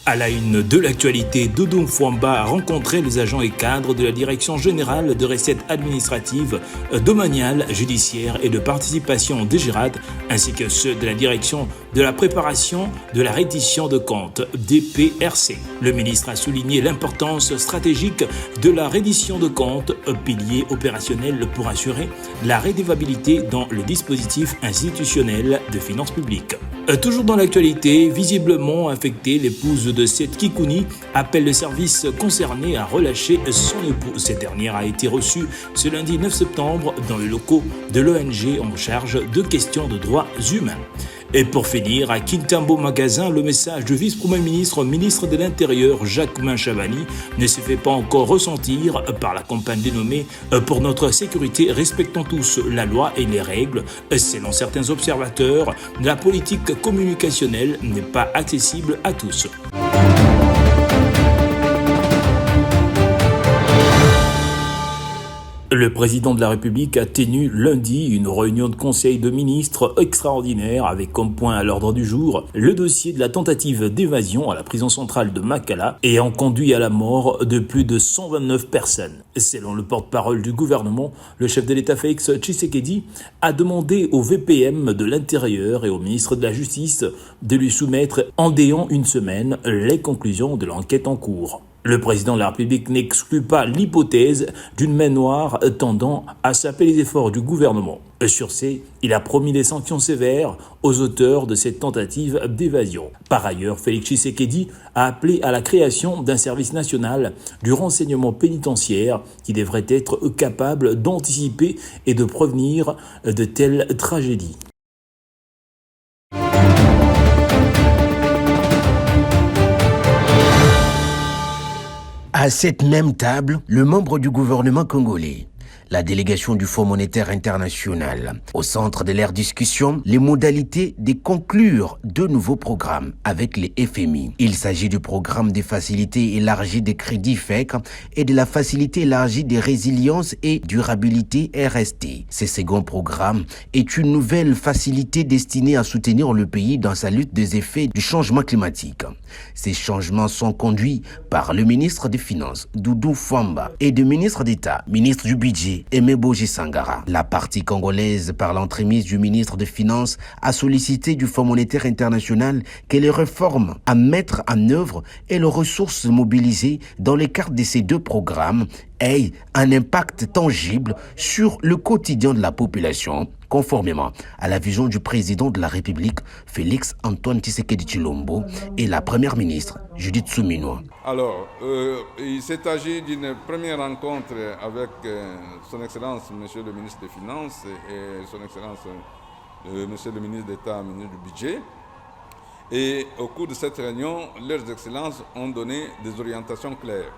À la une de l'actualité, Doudou Mfwamba a rencontré les agents et cadres de la Direction générale de recettes administratives, domaniales, judiciaires et de participation DGRAD, ainsi que ceux de la Direction de la préparation de la reddition de comptes, DPRC. Le ministre a souligné l'importance stratégique de la reddition de comptes, pilier opérationnel pour assurer la rédévabilité dans le dispositif institutionnel de finances publiques. Toujours dans l'actualité, visiblement affectée, l'épouse de Seth Kikouni appelle le service concerné à relâcher son époux. Cette dernière a été reçue ce lundi 9 septembre dans les locaux de l'ONG en charge de questions de droits humains. Et pour finir, à Kintambo Magasin, le message du vice-premier ministre, ministre de l'Intérieur, Jacquemain Chavani, ne se fait pas encore ressentir par la campagne dénommée « Pour notre sécurité, respectons tous la loi et les règles ». Selon certains observateurs, la politique communicationnelle n'est pas accessible à tous. Le président de la République a tenu lundi une réunion de conseil de ministres extraordinaire avec comme point à l'ordre du jour le dossier de la tentative d'évasion à la prison centrale de Makala ayant conduit à la mort de plus de 129 personnes. Selon le porte-parole du gouvernement, le chef de l'État Félix Tshisekedi a demandé au VPM de l'Intérieur et au ministre de la Justice de lui soumettre en déant une semaine les conclusions de l'enquête en cours. Le président de la République n'exclut pas l'hypothèse d'une main noire tendant à saper les efforts du gouvernement. Sur ce, il a promis des sanctions sévères aux auteurs de cette tentative d'évasion. Par ailleurs, Félix Tshisekedi a appelé à la création d'un service national du renseignement pénitentiaire qui devrait être capable d'anticiper et de prévenir de telles tragédies. À cette même table, le membre du gouvernement congolais, la délégation du Fonds monétaire international. Au centre de leur discussion, les modalités de conclure de nouveaux programmes avec les FMI. Il s'agit du programme des facilités élargies des crédits FEC et de la facilité élargie des résiliences et durabilité RST. Ce second programme est une nouvelle facilité destinée à soutenir le pays dans sa lutte des effets du changement climatique. Ces changements sont conduits par le ministre des Finances, Doudou Mfwamba, et le ministre d'État, ministre du Budget, Aimé Boji Sangara. La partie congolaise, par l'entremise du ministre des Finances, a sollicité du Fonds monétaire international que les réformes à mettre en œuvre et les ressources mobilisées dans le cadre de ces deux programmes aient un impact tangible sur le quotidien de la population, conformément à la vision du président de la République, Félix Antoine Tshisekedi Tshilombo, et la première ministre, Judith Suminwa. Alors, il s'est agi d'une première rencontre avec son Excellence, Monsieur le ministre des Finances, et son Excellence, Monsieur le ministre d'État, ministre du Budget. Et au cours de cette réunion, leurs Excellences ont donné des orientations claires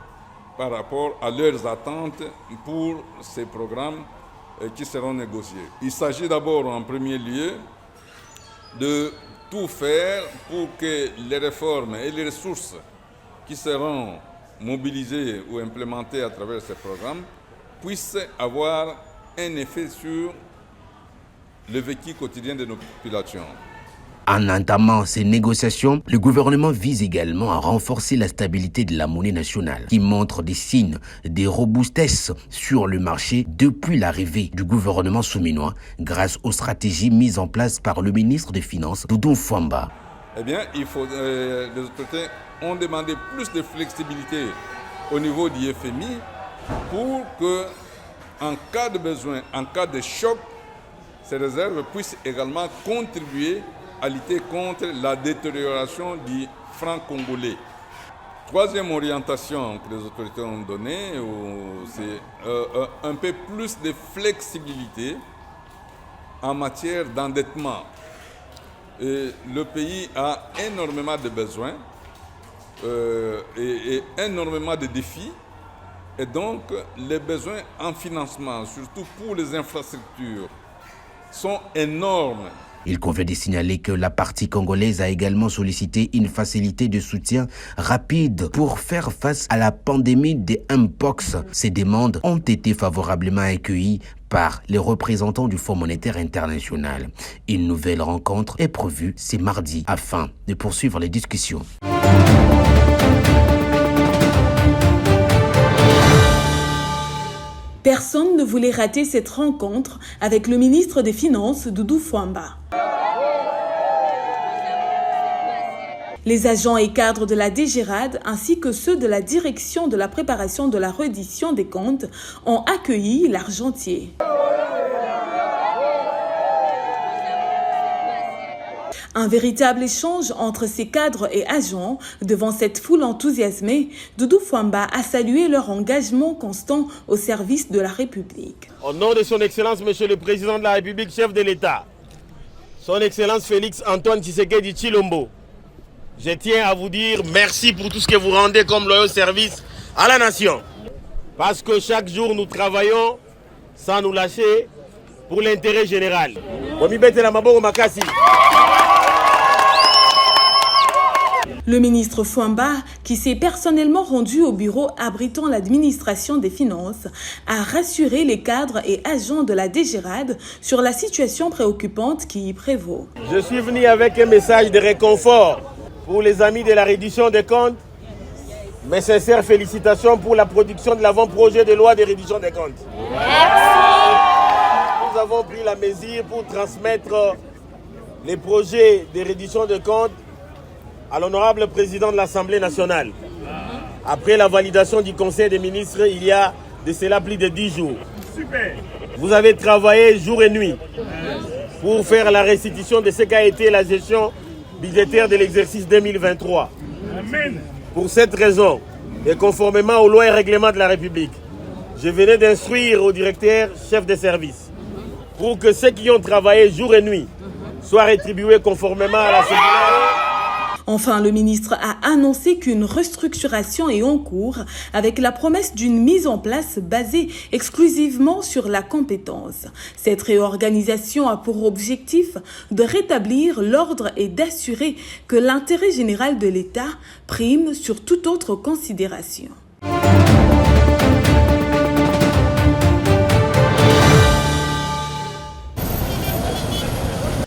par rapport à leurs attentes pour ces programmes qui seront négociés. Il s'agit d'abord, en premier lieu, de tout faire pour que les réformes et les ressources qui seront mobilisées ou implémentées à travers ces programmes puissent avoir un effet sur le vécu quotidien de nos populations. En entamant ces négociations, le gouvernement vise également à renforcer la stabilité de la monnaie nationale, qui montre des signes de robustesse sur le marché depuis l'arrivée du gouvernement souminois, grâce aux stratégies mises en place par le ministre des Finances, Doudou Mfwamba. Eh bien, les autorités ont demandé plus de flexibilité au niveau du FMI pour que, en cas de besoin, en cas de choc, ces réserves puissent également contribuer à lutter contre la détérioration du franc congolais. Troisième orientation que les autorités ont donnée, c'est un peu plus de flexibilité en matière d'endettement. Le pays a énormément de besoins et énormément de défis. Et donc, les besoins en financement, surtout pour les infrastructures, sont énormes. Il convient de signaler que la partie congolaise a également sollicité une facilité de soutien rapide pour faire face à la pandémie de Mpox. Ces demandes ont été favorablement accueillies par les représentants du Fonds monétaire international. Une nouvelle rencontre est prévue ce mardi afin de poursuivre les discussions. Personne ne voulait rater cette rencontre avec le ministre des Finances, Doudou Fwamba. Les agents et cadres de la DGRAD ainsi que ceux de la direction de la préparation de la reddition des comptes ont accueilli l'argentier. Un véritable échange entre ces cadres et agents. Devant cette foule enthousiasmée, Doudou Fwamba a salué leur engagement constant au service de la République. Au nom de son Excellence, Monsieur le Président de la République, chef de l'État, son Excellence Félix Antoine Tshisekedi Tshilombo, je tiens à vous dire merci pour tout ce que vous rendez comme loyal service à la nation. Parce que chaque jour, nous travaillons sans nous lâcher pour l'intérêt général. Le ministre Fwamba, qui s'est personnellement rendu au bureau abritant l'administration des finances, a rassuré les cadres et agents de la DGRAD sur la situation préoccupante qui y prévaut. Je suis venu avec un message de réconfort pour les amis de la reddition des comptes. Mes sincères félicitations pour la production de l'avant-projet de loi de reddition des comptes. Merci. Nous avons pris la mesure pour transmettre les projets de reddition des comptes à l'honorable président de l'Assemblée nationale. Après la validation du Conseil des ministres, il y a de cela plus de 10 jours. Super. Vous avez travaillé jour et nuit pour faire la restitution de ce qu'a été la gestion budgétaire de l'exercice 2023. Amen. Pour cette raison, et conformément aux lois et règlements de la République, je venais d'instruire au directeur chef de service pour que ceux qui ont travaillé jour et nuit soient rétribués conformément à la circulaire. Enfin, le ministre a annoncé qu'une restructuration est en cours avec la promesse d'une mise en place basée exclusivement sur la compétence. Cette réorganisation a pour objectif de rétablir l'ordre et d'assurer que l'intérêt général de l'État prime sur toute autre considération.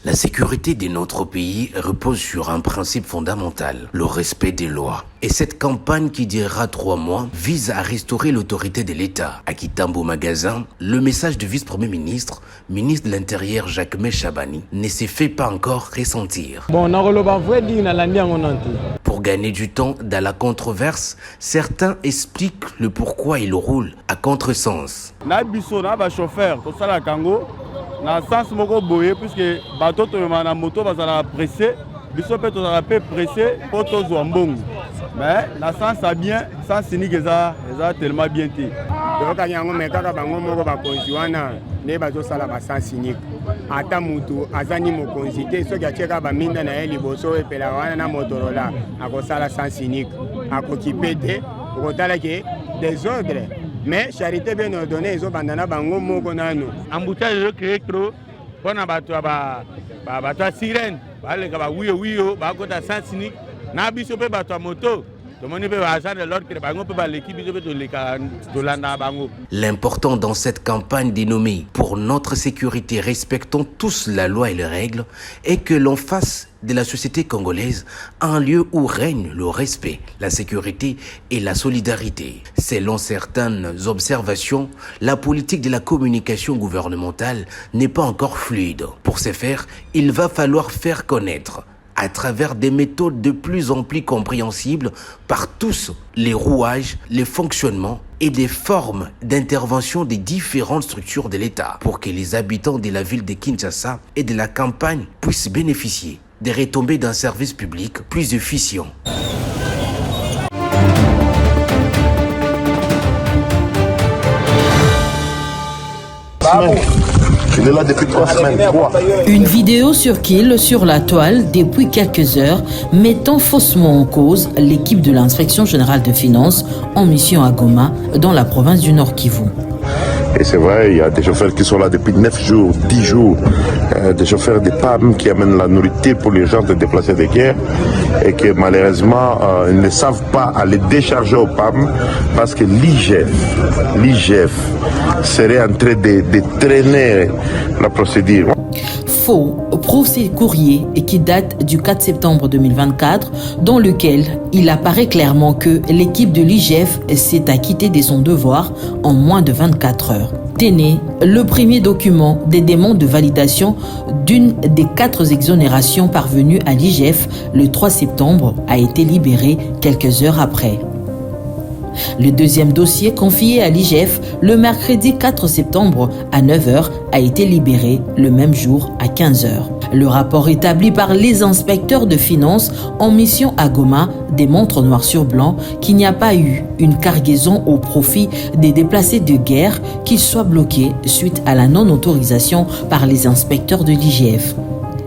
La sécurité de notre pays repose sur un principe fondamental, le respect des lois. Et cette campagne qui durera 3 mois vise à restaurer l'autorité de l'État. À Kitambo Magasin, le message du vice-premier ministre, ministre de l'Intérieur Jacquemain Chabani, ne s'est fait pas encore ressentir. Pour gagner du temps dans la controverse, certains expliquent le pourquoi il roule à contresens. Na sens moko boye puisque bato to na moto bazala pressé biso pe to za pe pressé pour to zo mbongo mais na sens a bien sans cynique eza tellement bien ti to ka nyango me kaka bango moko ba konziwana ne bazo sala ba sans cynique ata mutu azani mo konzité so ya cheka ba minda na eli boso e pela wana na Motorola akosala sans cynique akokipete okotala ke désordre. Mais charité bien ordonnée, ils ont bandana bango moko nano. Embouteillage je crée trop. Pona bato ba sirène, ba le ka ba wiyo ba ko ta sans cynique. Na biso pe bato moto. L'important dans cette campagne dénommée « Pour notre sécurité, respectons tous la loi et les règles » est que l'on fasse de la société congolaise un lieu où règne le respect, la sécurité et la solidarité. Selon certaines observations, la politique de la communication gouvernementale n'est pas encore fluide. Pour ce faire, il va falloir faire connaître à travers des méthodes de plus en plus compréhensibles par tous les rouages, les fonctionnements et les formes d'intervention des différentes structures de l'État pour que les habitants de la ville de Kinshasa et de la campagne puissent bénéficier des retombées d'un service public plus efficient. Il est là depuis 3 semaines. Une vidéo circule sur la toile depuis quelques heures, mettant faussement en cause l'équipe de l'inspection générale de finances en mission à Goma, dans la province du Nord Kivu. Et c'est vrai, il y a des chauffeurs qui sont là depuis 9 jours, 10 jours, des chauffeurs de PAM qui amènent la nourriture pour les gens de déplacer de guerre et que malheureusement ils ne savent pas aller décharger au PAM parce que l'IGF serait en train de traîner la procédure. faux procès-courrier et qui date du 4 septembre 2024, dans lequel il apparaît clairement que l'équipe de l'IGF s'est acquittée de son devoir en moins de 24 heures. Tenez, le premier document des demandes de validation d'une des 4 exonérations parvenues à l'IGF le 3 septembre a été libéré quelques heures après. Le deuxième dossier confié à l'IGF le mercredi 4 septembre à 9h a été libéré le même jour à 15h. Le rapport établi par les inspecteurs de finances en mission à Goma démontre noir sur blanc qu'il n'y a pas eu une cargaison au profit des déplacés de guerre qu'ils soient bloqués suite à la non-autorisation par les inspecteurs de l'IGF.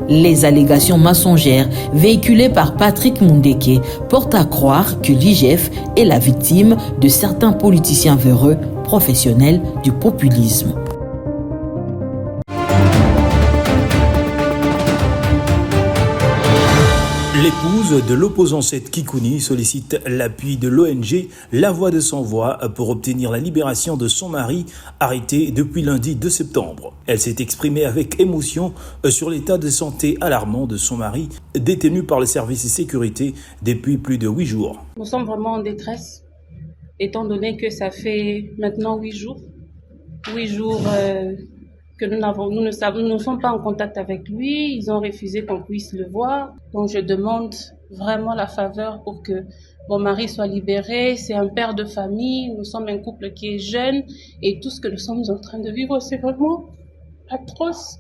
Les allégations mensongères véhiculées par Patrick Mundeke portent à croire que l'IGF est la victime de certains politiciens véreux professionnels du populisme. L'épouse de l'opposant Seth Kikouni sollicite l'appui de l'ONG La Voix de Sans Voix pour obtenir la libération de son mari arrêté depuis lundi 2 septembre. Elle s'est exprimée avec émotion sur l'état de santé alarmant de son mari détenu par le service de sécurité depuis plus de 8 jours. Nous sommes vraiment en détresse étant donné que ça fait maintenant 8 jours. 8 jours que nous ne sommes pas en contact avec lui, ils ont refusé qu'on puisse le voir. Donc je demande vraiment la faveur pour que mon mari soit libéré. C'est un père de famille, nous sommes un couple qui est jeune et tout ce que nous sommes en train de vivre, c'est vraiment atroce.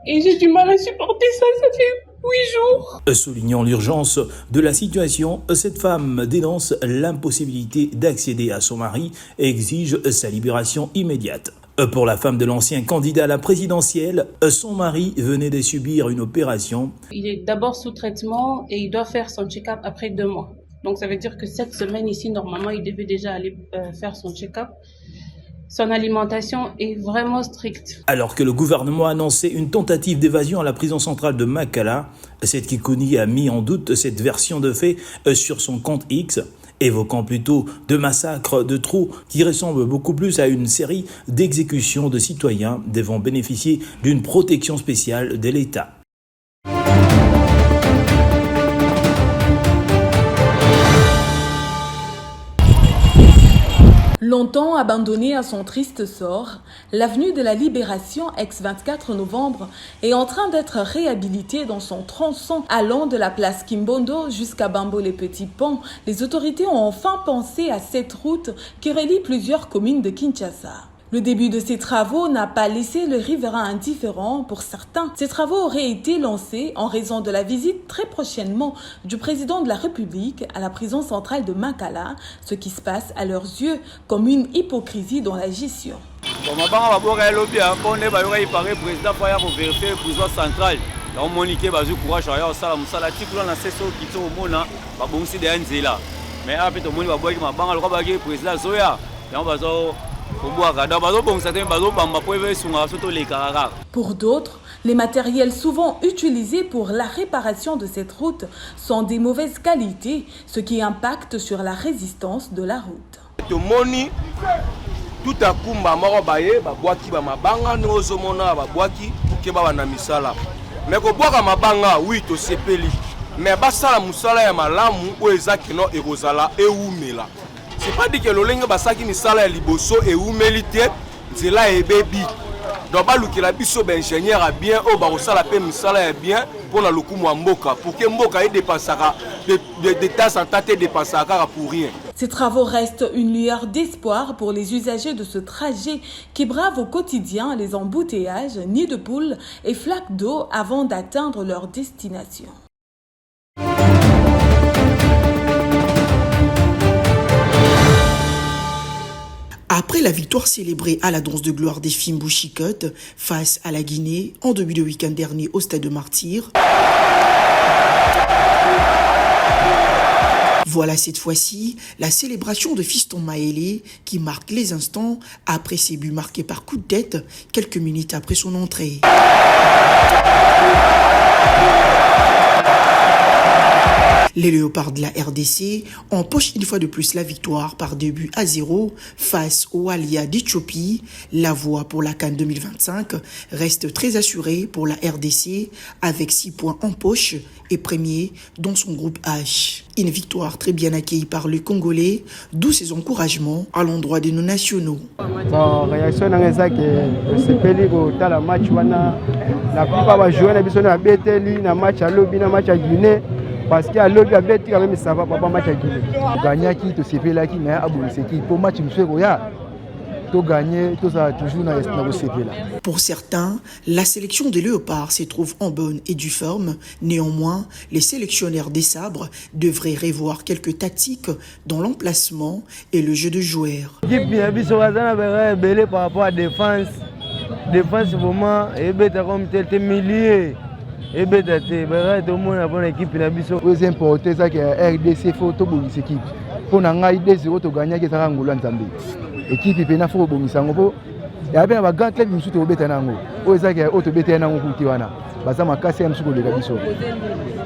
Et j'ai du mal à supporter ça, ça fait 8 jours. Soulignant l'urgence de la situation, cette femme dénonce l'impossibilité d'accéder à son mari et exige sa libération immédiate. Pour la femme de l'ancien candidat à la présidentielle, son mari venait de subir une opération. Il est d'abord sous traitement et il doit faire son check-up après 2 mois. Donc ça veut dire que cette semaine ici, normalement, il devait déjà aller faire son check-up. Son alimentation est vraiment stricte. Alors que le gouvernement a annoncé une tentative d'évasion à la prison centrale de Makala, Seth Kikouni a mis en doute cette version de fait sur son compte X, évoquant plutôt de massacres de trous qui ressemblent beaucoup plus à une série d'exécutions de citoyens devant bénéficier d'une protection spéciale de l'État. Longtemps abandonnée à son triste sort, l'avenue de la Libération, ex-24 novembre, est en train d'être réhabilitée dans son tronçon allant de la place Kimbondo jusqu'à Bambo-les-Petits-Ponts. Les autorités ont enfin pensé à cette route qui relie plusieurs communes de Kinshasa. Le début de ces travaux n'a pas laissé le riverain indifférent pour certains. Ces travaux auraient été lancés en raison de la visite très prochainement du président de la République à la prison centrale de Makala, ce qui se passe à leurs yeux comme une hypocrisie dans la gestion. Pour d'autres, les matériels souvent utilisés pour la réparation de cette route sont de mauvaise qualité, ce qui impacte sur la résistance de la route. Tout à coup, mais ko boka mabanga oui to sepeli mais basala musala ya malamu o ezaki no ekozala eumela. C'est pas dit que l'olenge basaki misala ya liboso eumelite nzela ebebi donc balukela biso ba ingénieur a bien o ba osala pe misala ya bien pour la lokumu ya mboka pour que mboka e dépassaka de tas en tas dépassaka pour rien. Ces travaux restent une lueur d'espoir pour les usagers de ce trajet qui bravent au quotidien les embouteillages, nids de poules et flaques d'eau avant d'atteindre leur destination. Après la victoire célébrée à la danse de gloire des Fimbu Chicotte face à la Guinée en début de week-end dernier au Stade de Martyrs, voilà cette fois-ci la célébration de Fiston Maélé qui marque les instants après ses buts marqués par coup de tête quelques minutes après son entrée. Les Léopards de la RDC empochent une fois de plus la victoire par 2-0 face au Walia d'Éthiopie. La voie pour la CAN 2025 reste très assurée pour la RDC avec 6 points en poche et premier dans son groupe H. Une victoire très bien accueillie par le Congolais, d'où ses encouragements à l'endroit de nos nationaux. Bon, réaction dans les actes, c'est peli au la match wana la plupart va jouer na biso na beteli na match à lobby na match à Guinée parce que à lobby à beti quand même ça va pas match à Guinée. Gagner qui te sepela qui mais abou c'est qui pour match monsieur Roya. Pour certains, la sélection des Léopards se trouve en bonne et due forme. Néanmoins, les sélectionneurs des sabres devraient revoir quelques tactiques dans l'emplacement et le jeu de joueurs. Par rapport à la défense, vraiment, et milliers. Et bien, tout le monde a une équipe qui est importante, ça qui est RDC, photo pour l'équipe. Pour nous, 2-0, tu gagnes, qui est Angola. Équipe qui est pour Bongisango. Il y a bien un grand club qui est au Bétanango. Où est-ce qu'il y a autre Bétanango qui est là? Ça m'a cassé un peu de la mission.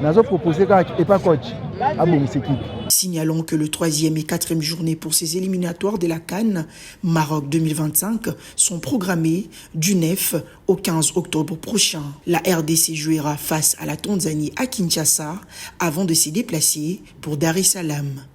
Nous avons proposé et pas coach à Bongiséquipe. Signalons que le 3e et 4e journée pour ces éliminatoires de la CAN Maroc 2025 sont programmées du 9 au 15 octobre prochain. La RDC jouera face à la Tanzanie à Kinshasa avant de se déplacer pour Dar es Salaam.